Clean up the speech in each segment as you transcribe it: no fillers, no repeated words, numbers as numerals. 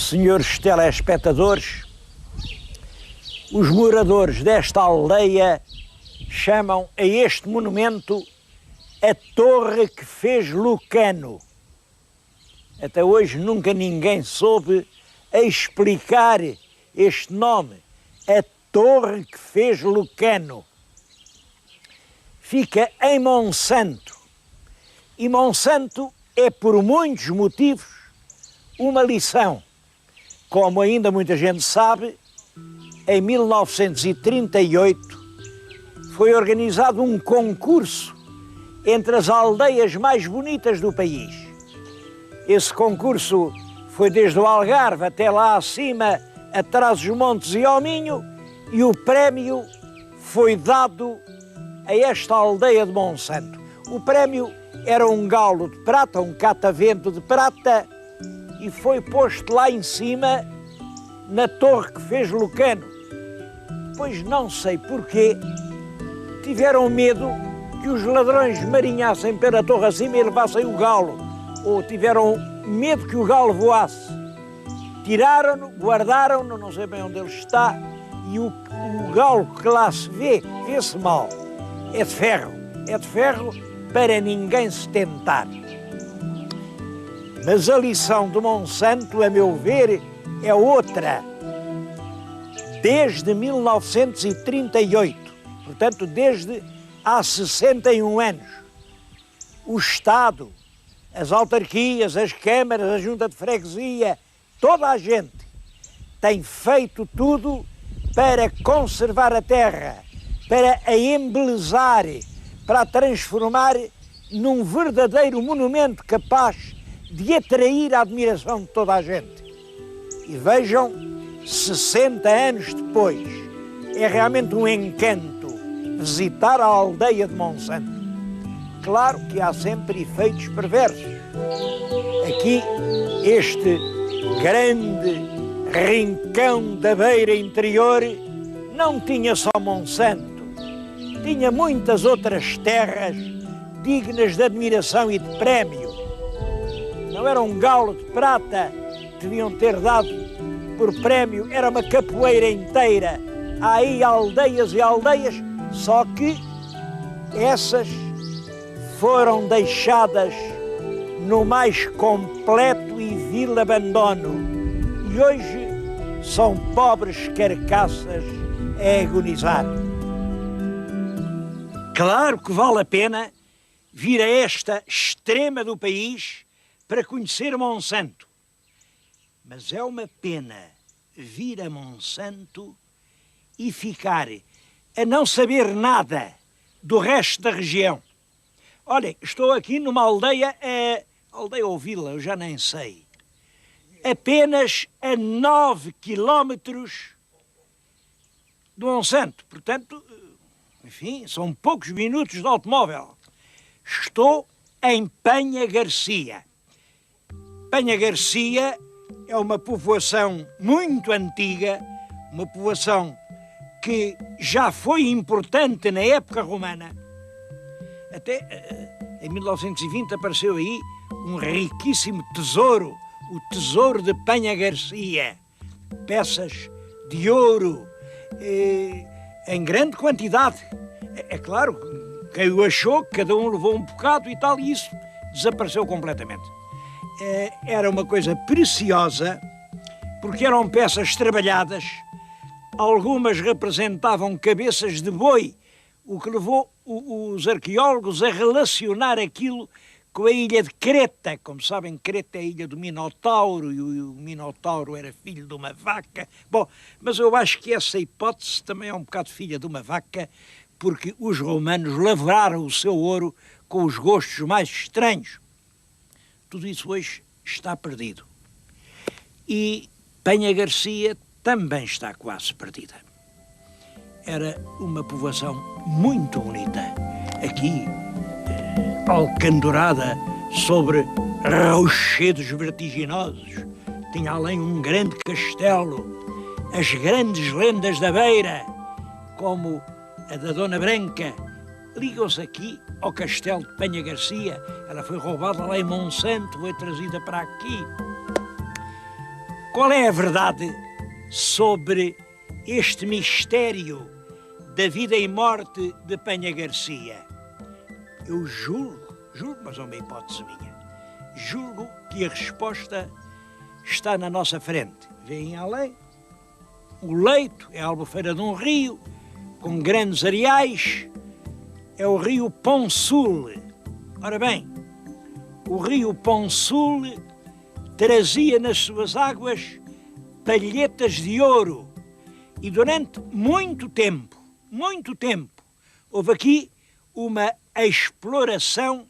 senhores telespectadores, os moradores desta aldeia chamam a este monumento a Torre que fez Lucano. Até hoje nunca ninguém soube explicar este nome, a Torre que fez Lucano. Fica em Monsanto, e Monsanto é, por muitos motivos, uma lição. Como ainda muita gente sabe, em 1938 foi organizado um concurso entre as aldeias mais bonitas do país. Esse concurso foi desde o Algarve até lá acima, atrás dos Montes e ao Minho, e o prémio foi dado a esta aldeia de Monsanto. O prémio era um galo de prata, um catavento de prata, e foi posto lá em cima, na torre que fez Lucano. Pois não sei porquê, tiveram medo que os ladrões marinhassem pela torre acima e levassem o galo, ou tiveram medo que o galo voasse. Tiraram-no, guardaram-no, não sei bem onde ele está, e o galo que lá se vê-se mal. É de ferro para ninguém se tentar. Mas a lição de Monsanto, a meu ver, é outra. Desde 1938, portanto, desde há 61 anos, o Estado, as autarquias, as câmaras, a junta de freguesia, toda a gente tem feito tudo para conservar a terra, para a embelezar, para a transformar num verdadeiro monumento capaz de atrair a admiração de toda a gente. E vejam, 60 anos depois, é realmente um encanto visitar a aldeia de Monsanto. Claro que há sempre efeitos perversos. Aqui, este grande rincão da beira interior não tinha só Monsanto, tinha muitas outras terras dignas de admiração e de prémio. Não era um galo de prata que deviam ter dado por prémio, era uma capoeira inteira. Há aí aldeias e aldeias, só que essas foram deixadas no mais completo e vil abandono. E hoje são pobres carcaças a agonizar. Claro que vale a pena vir a esta extrema do país para conhecer Monsanto. Mas é uma pena vir a Monsanto e ficar a não saber nada do resto da região. Olhem, estou aqui numa aldeia ou vila, eu já nem sei, apenas a 9 quilómetros de Monsanto. Portanto, enfim, são poucos minutos de automóvel. Estou em Penha Garcia. Penha Garcia é uma povoação muito antiga, uma povoação que já foi importante na época romana. Até em 1920 apareceu aí um riquíssimo tesouro, o tesouro de Penha Garcia. Peças de ouro em grande quantidade. É claro, quem o achou, cada um levou um bocado e tal, e isso desapareceu completamente. Era uma coisa preciosa, porque eram peças trabalhadas, algumas representavam cabeças de boi, o que levou os arqueólogos a relacionar aquilo com a ilha de Creta. Como sabem, Creta é a ilha do Minotauro, e o Minotauro era filho de uma vaca. Bom, mas eu acho que essa hipótese também é um bocado filha de uma vaca, porque os romanos lavraram o seu ouro com os gostos mais estranhos. Tudo isso hoje está perdido. E Penha Garcia também está quase perdida. Era uma povoação muito bonita. Aqui, alcandorada sobre rochedos vertiginosos, tinha além um grande castelo, as grandes lendas da beira, como a da Dona Branca, ligam-se aqui ao castelo de Penha Garcia. Ela foi roubada lá em Monsanto, foi trazida para aqui. Qual é a verdade sobre este mistério da vida e morte de Penha Garcia? Eu julgo, mas é uma hipótese minha, julgo que a resposta está na nossa frente. Vêem além? O leito é a albufeira de um rio, com grandes areais, é o rio Ponsul. Ora bem, o rio Ponsul trazia nas suas águas palhetas de ouro e durante muito tempo, houve aqui uma exploração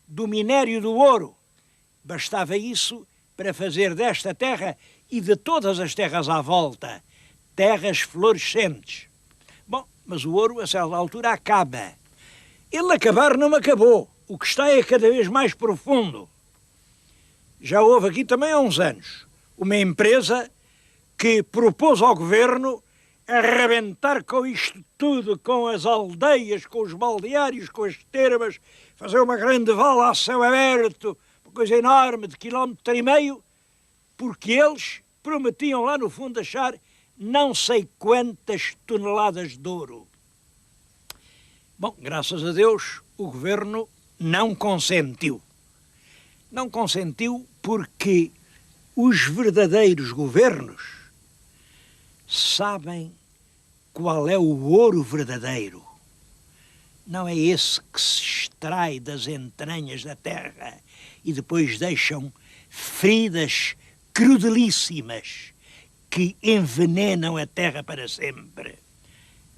do minério do ouro. Bastava isso para fazer desta terra e de todas as terras à volta terras florescentes. Bom, mas o ouro a certa altura acaba. Ele acabar não acabou. O que está é cada vez mais profundo. Já houve aqui também há uns anos uma empresa que propôs ao governo arrebentar com isto tudo, com as aldeias, com os baldeários, com as termas, fazer uma grande vala a céu aberto, uma coisa enorme de 1,5 km, porque eles prometiam lá no fundo achar não sei quantas toneladas de ouro. Bom, graças a Deus, o governo não consentiu. Não consentiu porque os verdadeiros governos sabem qual é o ouro verdadeiro. Não é esse que se extrai das entranhas da terra e depois deixam feridas crudelíssimas que envenenam a terra para sempre.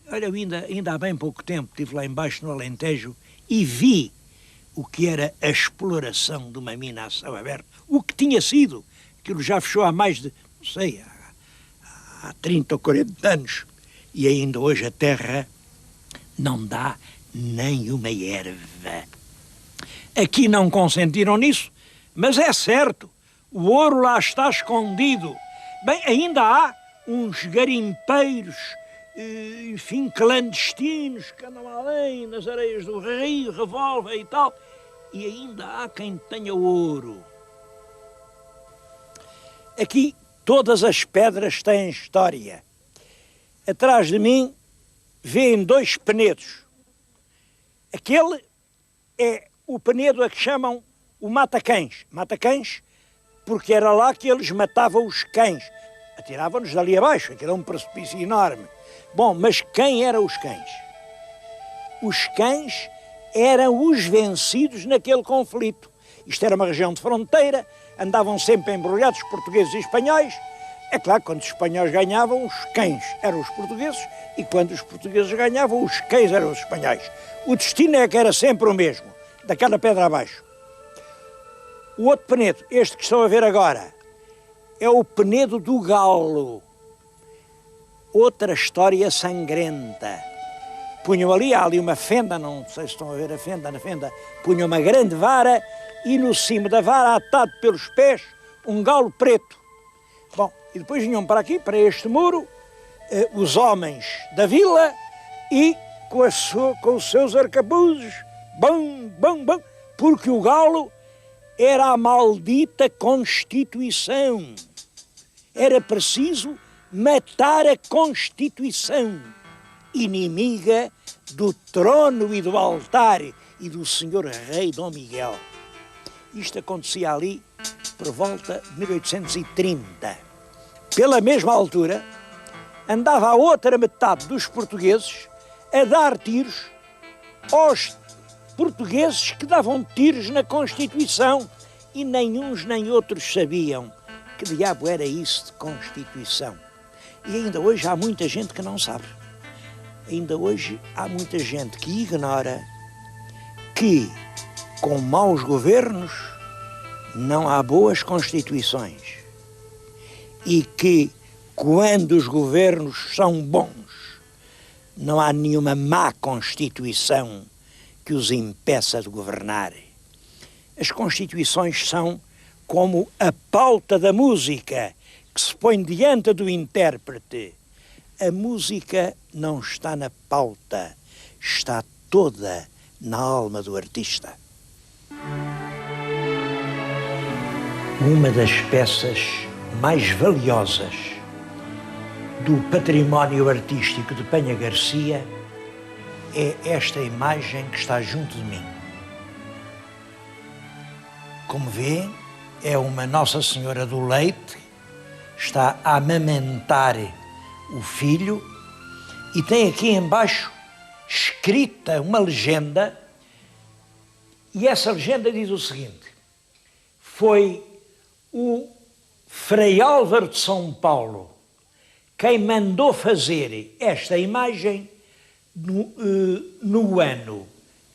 Olha, eu ainda há bem pouco tempo estive lá embaixo no Alentejo e vi o que era a exploração de uma mina a céu aberto. O que tinha sido. Aquilo já fechou há mais de, não sei, há 30 ou 40 anos. E ainda hoje a terra não dá nem uma erva. Aqui não consentiram nisso, mas é certo, o ouro lá está escondido. Bem, ainda há uns garimpeiros, enfim, clandestinos, que andam além nas areias do rio, revolvem e tal, e ainda há quem tenha ouro. Aqui todas as pedras têm história. Atrás de mim vêem 2 penedos. Aquele é o penedo a que chamam o mata-cães. Mata-cães porque era lá que eles matavam os cães. Atiravam-nos dali abaixo, aquilo é um precipício enorme. Bom, mas quem eram os cães? Os cães eram os vencidos naquele conflito. Isto era uma região de fronteira, andavam sempre embrulhados portugueses e espanhóis. É claro que quando os espanhóis ganhavam, os cães eram os portugueses e quando os portugueses ganhavam, os cães eram os espanhóis. O destino é que era sempre o mesmo, daquela pedra abaixo. O outro penedo, este que estão a ver agora, é o penedo do Galo. Outra história sangrenta. Punham ali, há ali uma fenda, não sei se estão a ver a fenda, na fenda, punham uma grande vara e no cimo da vara, atado pelos pés, um galo preto. Bom, e depois vinham para aqui, para este muro, os homens da vila e com os seus arcabuzes, bam, bam, bam, porque o galo era a maldita Constituição. Era preciso matar a Constituição, inimiga do trono e do altar e do senhor rei Dom Miguel. Isto acontecia ali por volta de 1830. Pela mesma altura, andava a outra metade dos portugueses a dar tiros aos portugueses que davam tiros na Constituição e nem uns nem outros sabiam que diabo era isso de Constituição. E ainda hoje há muita gente que não sabe. Ainda hoje há muita gente que ignora que com maus governos não há boas constituições e que quando os governos são bons não há nenhuma má constituição que os impeça de governar. As constituições são como a pauta da música que se põe diante do intérprete. A música não está na pauta, está toda na alma do artista. Uma das peças mais valiosas do património artístico de Penha Garcia é esta imagem que está junto de mim. Como vê, é uma Nossa Senhora do Leite, está a amamentar o filho e tem aqui embaixo escrita uma legenda, e essa legenda diz o seguinte: foi o Frei Álvaro de São Paulo quem mandou fazer esta imagem no ano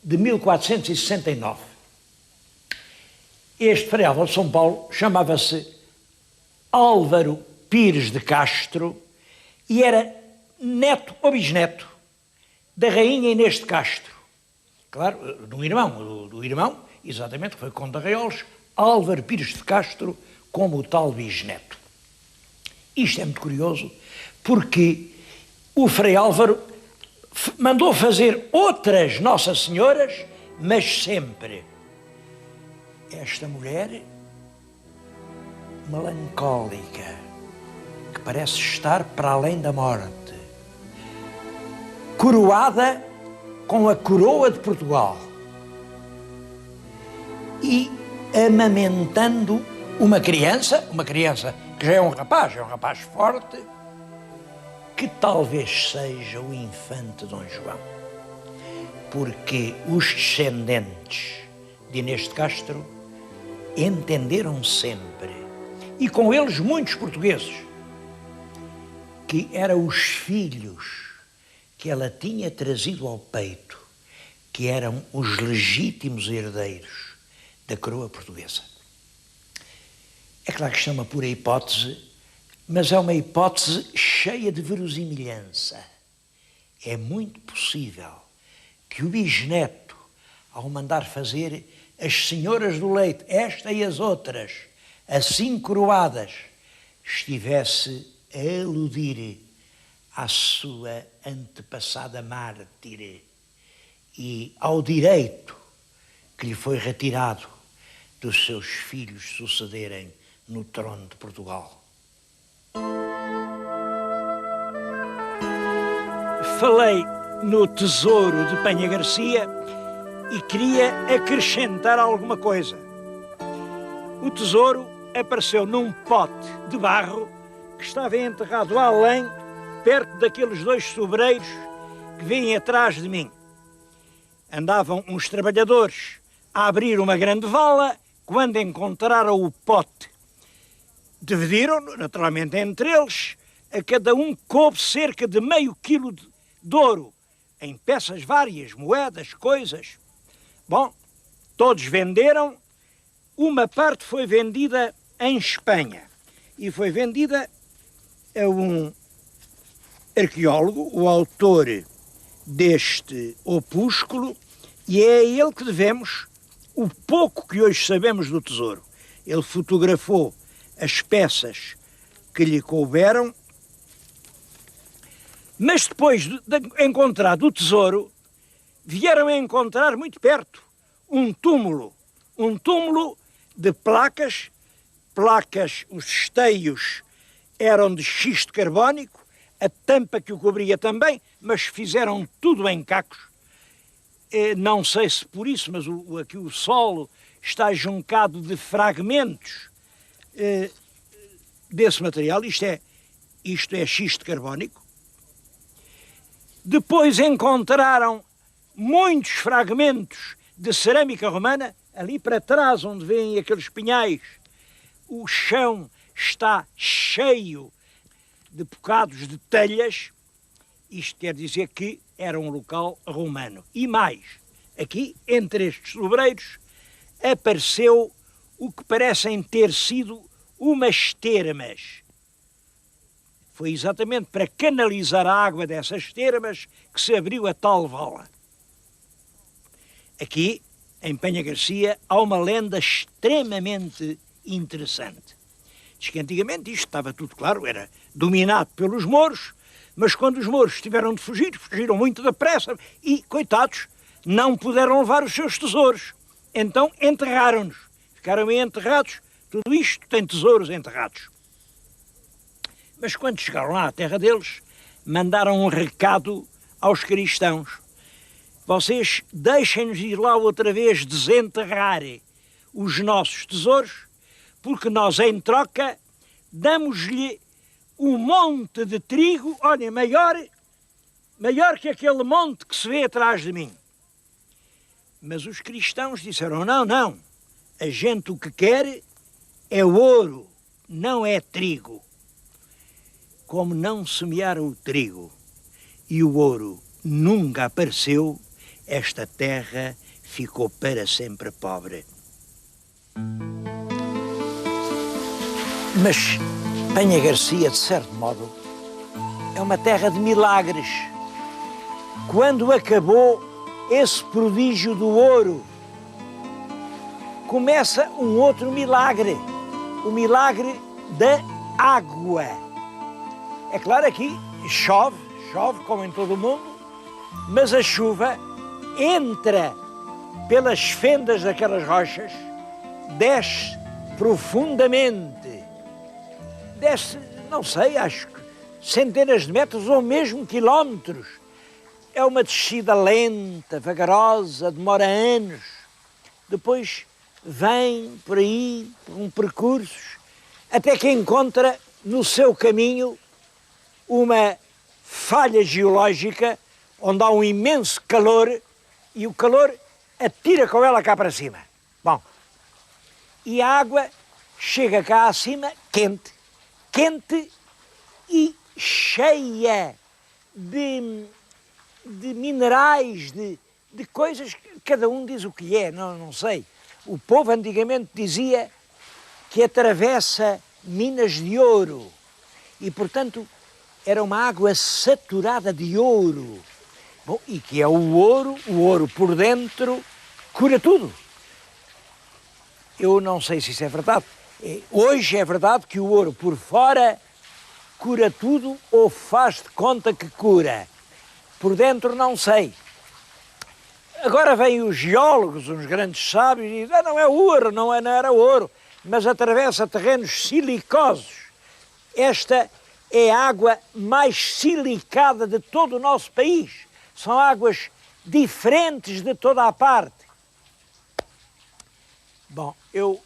de 1469. Este Frei Álvaro de São Paulo chamava-se Álvaro Pires de Castro e era neto ou bisneto da rainha Inês de Castro. Claro, do irmão, exatamente, foi Conde de Arraiolos, Álvaro Pires de Castro, como o tal bisneto. Isto é muito curioso, porque o Frei Álvaro mandou fazer outras Nossa Senhoras, mas sempre esta mulher melancólica, que parece estar para além da morte, coroada com a coroa de Portugal e amamentando uma criança que já é um rapaz forte, que talvez seja o infante Dom João, porque os descendentes de Inês de Castro entenderam sempre, e com eles muitos portugueses, que eram os filhos que ela tinha trazido ao peito, que eram os legítimos herdeiros da coroa portuguesa. É claro que isto é uma pura hipótese, mas é uma hipótese cheia de verosimilhança. É muito possível que o bisneto, ao mandar fazer as senhoras do leite, esta e as outras, assim coroadas, estivesse a aludir à sua antepassada mártir e ao direito que lhe foi retirado dos seus filhos sucederem no trono de Portugal. Falei no tesouro de Penha Garcia e queria acrescentar alguma coisa. O tesouro apareceu num pote de barro que estava enterrado além, perto daqueles dois sobreiros que vêm atrás de mim. Andavam uns trabalhadores a abrir uma grande vala quando encontraram o pote. Dividiram, naturalmente, entre eles, a cada um coube cerca de meio quilo de ouro, em peças várias, moedas, coisas. Bom, todos venderam, uma parte foi vendida em Espanha e foi vendida a um arqueólogo, o autor deste opúsculo, e é a ele que devemos o pouco que hoje sabemos do tesouro. Ele fotografou as peças que lhe couberam, mas depois de encontrar o tesouro, vieram a encontrar muito perto um túmulo de placas, os esteios eram de xisto carbónico, a tampa que o cobria também, mas fizeram tudo em cacos. Não sei se por isso, mas aqui o solo está juncado de fragmentos desse material. Isto é xisto carbónico. Depois encontraram muitos fragmentos de cerâmica romana, ali para trás, onde vêm aqueles pinhais. O chão está cheio de bocados de telhas. Isto quer dizer que era um local romano. E mais, aqui, entre estes sobreiros, apareceu o que parecem ter sido umas termas. Foi exatamente para canalizar a água dessas termas que se abriu a tal vala. Aqui, em Penha Garcia, há uma lenda extremamente interessante. Diz que antigamente isto estava tudo claro, era dominado pelos mouros, mas quando os mouros tiveram de fugir, fugiram muito depressa e, coitados, não puderam levar os seus tesouros. Então enterraram-nos. Ficaram aí enterrados. Tudo isto tem tesouros enterrados. Mas quando chegaram lá à terra deles, mandaram um recado aos cristãos. Vocês deixem-nos ir lá outra vez desenterrar os nossos tesouros, porque nós, em troca, damos-lhe um monte de trigo, olha, maior que aquele monte que se vê atrás de mim. Mas os cristãos disseram, não, a gente o que quer é ouro, não é trigo. Como não semearam o trigo e o ouro nunca apareceu, esta terra ficou para sempre pobre. Mas Penha Garcia, de certo modo, é uma terra de milagres. Quando acabou esse prodígio do ouro, começa um outro milagre, o milagre da água. É claro, aqui chove como em todo o mundo, mas a chuva entra pelas fendas daquelas rochas, desce profundamente, desce, não sei, acho que centenas de metros ou mesmo quilómetros. É uma descida lenta, vagarosa, demora anos. Depois vem por aí, por um percurso, até que encontra no seu caminho uma falha geológica onde há um imenso calor e o calor atira com ela cá para cima. Bom, e a água chega cá acima quente e cheia de minerais, de coisas que cada um diz o que é, não sei. O povo antigamente dizia que atravessa minas de ouro e, portanto, era uma água saturada de ouro. Bom, e que é o ouro por dentro cura tudo. Eu não sei se isso é verdade. Hoje é verdade que o ouro por fora cura tudo ou faz de conta que cura. Por dentro não sei. Agora vêm os geólogos, uns grandes sábios, e dizem, não é ouro, não era ouro, mas atravessa terrenos silicosos. Esta é a água mais silicada de todo o nosso país. São águas diferentes de toda a parte. Bom, eu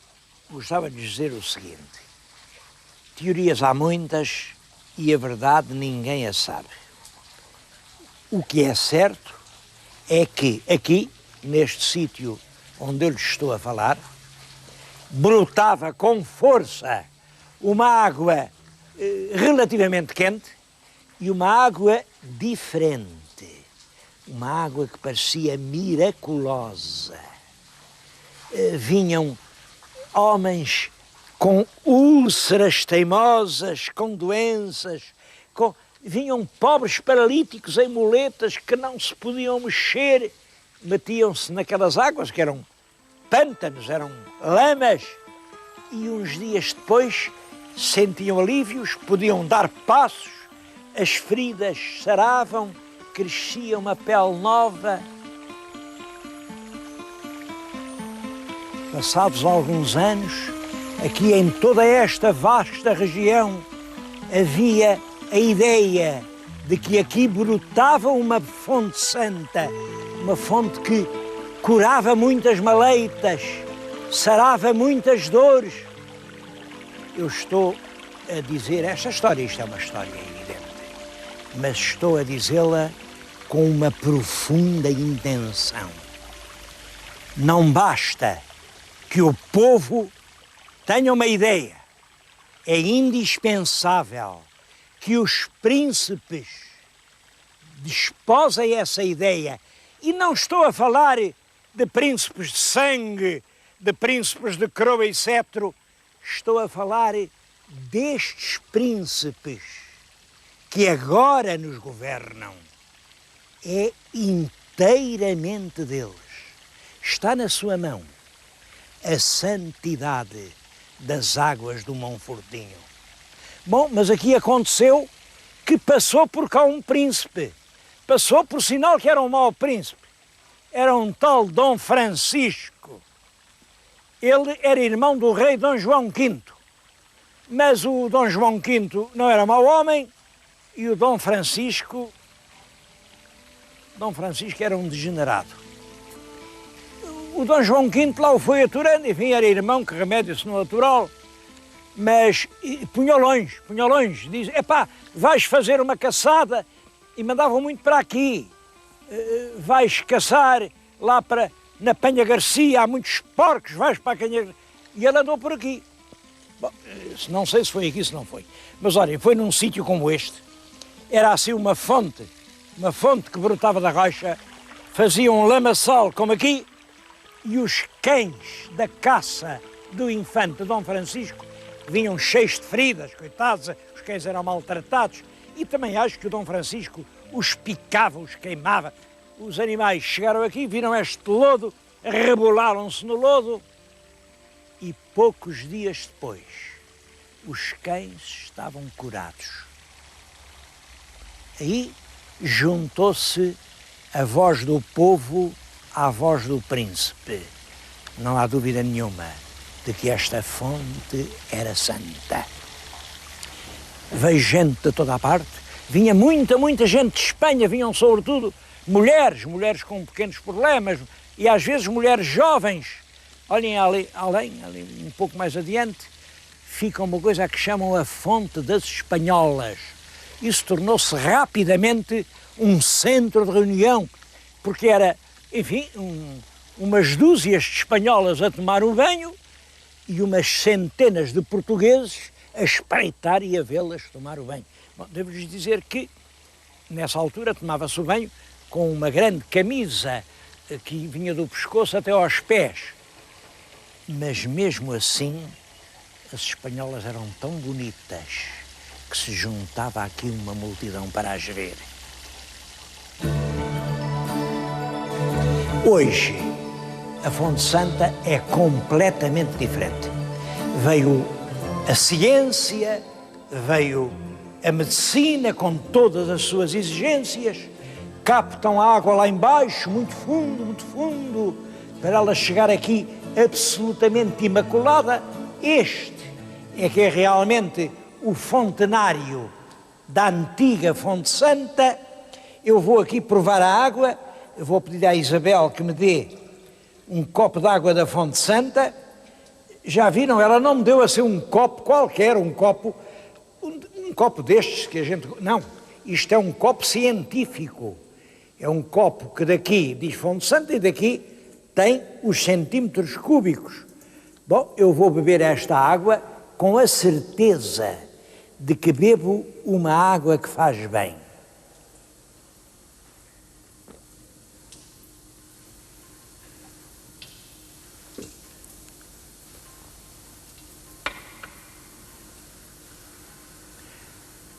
gostava de dizer o seguinte. Teorias há muitas e a verdade ninguém a sabe. O que é certo é que aqui, neste sítio onde eu lhes estou a falar, brotava com força uma água relativamente quente e uma água diferente. Uma água que parecia miraculosa. Vinham homens com úlceras teimosas, com doenças, vinham pobres paralíticos em muletas que não se podiam mexer, metiam-se naquelas águas que eram pântanos, eram lamas, e uns dias depois sentiam alívios, podiam dar passos, as feridas saravam, crescia uma pele nova. Passados alguns anos, aqui em toda esta vasta região, havia a ideia de que aqui brotava uma fonte santa, uma fonte que curava muitas maleitas, sarava muitas dores. Eu estou a dizer esta história, isto é uma história evidente, mas estou a dizê-la com uma profunda intenção. Não basta que o povo tenha uma ideia, é indispensável que os príncipes desposem essa ideia. E não estou a falar de príncipes de sangue, de príncipes de coroa e cetro, estou a falar destes príncipes que agora nos governam. É inteiramente deles. Está na sua mão a santidade das águas do Monfortinho. Bom, mas aqui aconteceu que passou por cá um príncipe. Passou por sinal que era um mau príncipe. Era um tal Dom Francisco. Ele era irmão do rei Dom João V. Mas o Dom João V não era mau homem e o Dom Francisco era um degenerado. O Dom João V lá o foi aturando, enfim, era irmão, que remédio se não natural, mas punha longe, diz, epá, vais fazer uma caçada, e mandavam muito para aqui, vais caçar lá na Penha Garcia, há muitos porcos, vais para a Penha Garcia, e ele andou por aqui. Bom, não sei se foi aqui, se não foi, mas olhem, foi num sítio como este, era assim uma fonte que brotava da rocha, fazia um lamaçal como aqui, e os cães da caça do infante Dom Francisco vinham cheios de feridas, coitados, os cães eram maltratados, e também acho que o Dom Francisco os picava, os queimava. Os animais chegaram aqui, viram este lodo, rebolaram-se no lodo, e poucos dias depois os cães estavam curados. Aí juntou-se a voz do povo à voz do príncipe. Não há dúvida nenhuma de que esta fonte era santa. Veio gente de toda a parte, vinha muita gente de Espanha, vinham sobretudo mulheres com pequenos problemas, e às vezes mulheres jovens. Olhem ali um pouco mais adiante, fica uma coisa que chamam a Fonte das Espanholas. Isso tornou-se rapidamente um centro de reunião, porque era, enfim, umas dúzias de espanholas a tomar um banho e umas centenas de portugueses a espreitar e a vê-las tomar o banho. Bom, devo-lhes dizer que, nessa altura, tomava-se o banho com uma grande camisa que vinha do pescoço até aos pés. Mas mesmo assim, as espanholas eram tão bonitas que se juntava aqui uma multidão para as ver. Hoje, a Fonte Santa é completamente diferente. Veio a ciência, veio a medicina com todas as suas exigências, captam a água lá embaixo, muito fundo, para ela chegar aqui absolutamente imaculada. Este é que é realmente o fontenário da antiga Fonte Santa. Eu vou aqui provar a água, eu vou pedir à Isabel que me dê um copo de água da Fonte Santa. Já viram, ela não me deu assim um copo qualquer, um copo destes que a gente... Não, isto é um copo científico. É um copo que daqui diz Fonte Santa e daqui tem os centímetros cúbicos. Bom, eu vou beber esta água com a certeza de que bebo uma água que faz bem.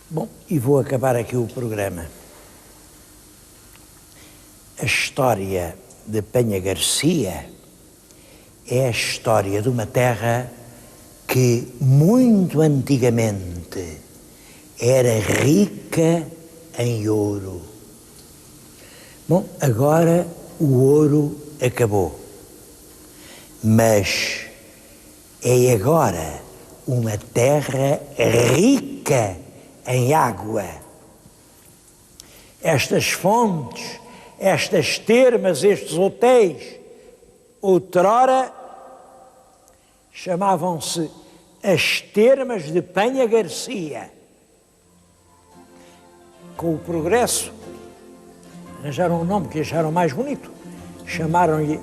Bom, e vou acabar aqui o programa. A história de Penha Garcia é a história de uma terra que muito antigamente era rica em ouro. Bom, agora o ouro acabou, mas é agora uma terra rica em água. Estas fontes, estas termas, estes hotéis, outrora chamavam-se as Termas de Penha Garcia. Com o progresso, arranjaram um nome que acharam mais bonito. Chamaram-lhe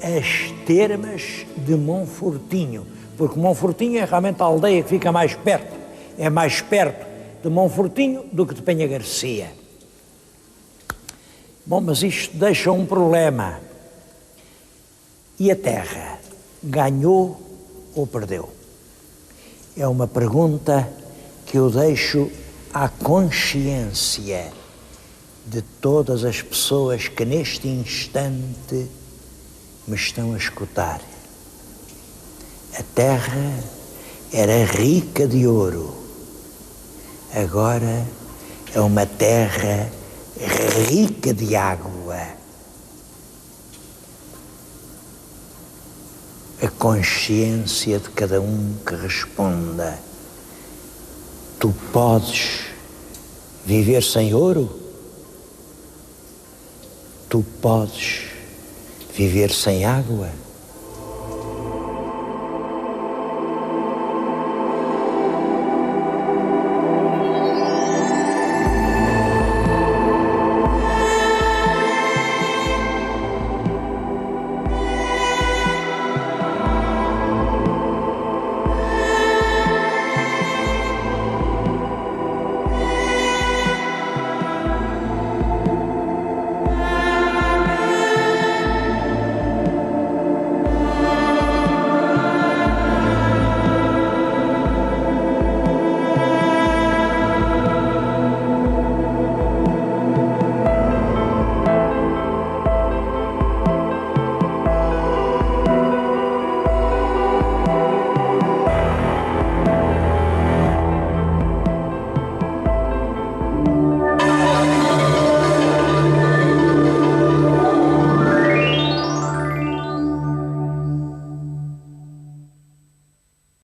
as Termas de Monfortinho, porque Monfortinho é realmente a aldeia que fica mais perto. É mais perto de Monfortinho do que de Penha Garcia. Bom, mas isto deixa um problema. E a terra ganhou ou perdeu? É uma pergunta que eu deixo à consciência de todas as pessoas que neste instante me estão a escutar. A terra era rica de ouro, agora é uma terra rica de água. A consciência de cada um que responda. Tu podes viver sem ouro? Tu podes viver sem água?